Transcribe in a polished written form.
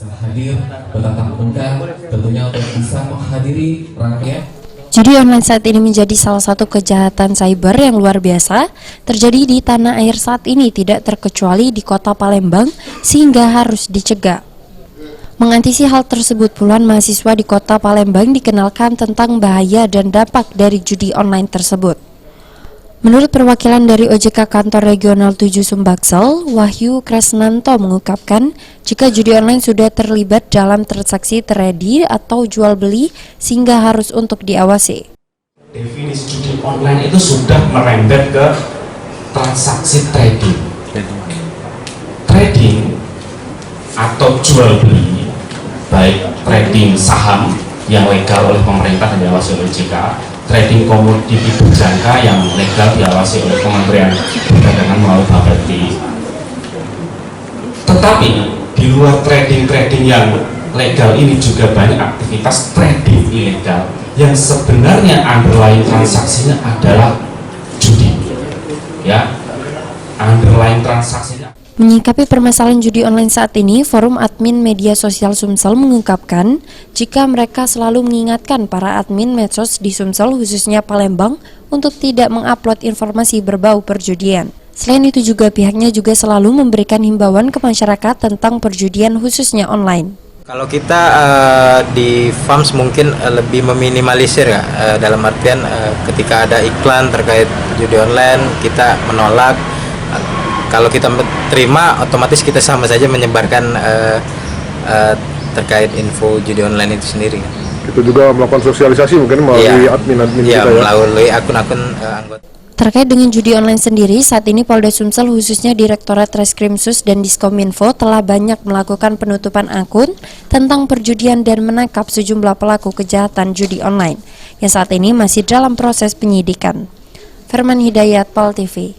hadir bertatap muka tentunya untuk bisa menghadiri rangkaian. Judi online saat ini menjadi salah satu kejahatan cyber yang luar biasa terjadi di tanah air saat ini, tidak terkecuali di kota Palembang, sehingga harus dicegah. Mengantisipasi hal tersebut, puluhan mahasiswa di kota Palembang dikenalkan tentang bahaya dan dampak dari judi online tersebut. Menurut perwakilan dari OJK Kantor Regional 7 Sumbaksel, Wahyu Kresnanto mengungkapkan jika judi online sudah terlibat dalam transaksi trade atau jual beli sehingga harus untuk diawasi. Definisi judi online itu sudah merembet ke transaksi trading. Trading atau jual beli, baik trading saham yang legal oleh pemerintah dan diawasi oleh OJK, trading komoditi berjangka yang legal diawasi oleh Kementerian Perdagangan melalui Bapepti. Tetapi di luar trading yang legal ini juga banyak aktivitas trading ilegal yang sebenarnya underlying transaksinya adalah judi. Ya, underlying transaksinya. Menyikapi permasalahan judi online saat ini, Forum Admin Media Sosial Sumsel mengungkapkan jika mereka selalu mengingatkan para admin medsos di Sumsel, khususnya Palembang, untuk tidak mengupload informasi berbau perjudian. Selain itu juga pihaknya juga selalu memberikan himbauan ke masyarakat tentang perjudian khususnya online. Kalau kita di FAMS mungkin lebih meminimalisir ya, dalam artian ketika ada iklan terkait judi online kita menolak. Kalau kita terima, otomatis kita sama saja menyebarkan terkait info judi online itu sendiri. Kita juga melakukan sosialisasi mungkin melalui admin-admin kita ya? Melalui akun-akun anggota. Terkait dengan judi online sendiri, saat ini Polda Sumsel khususnya Direktorat Reskrimsus dan Diskominfo telah banyak melakukan penutupan akun tentang perjudian dan menangkap sejumlah pelaku kejahatan judi online yang saat ini masih dalam proses penyidikan. Firman Hidayat, Pal TV.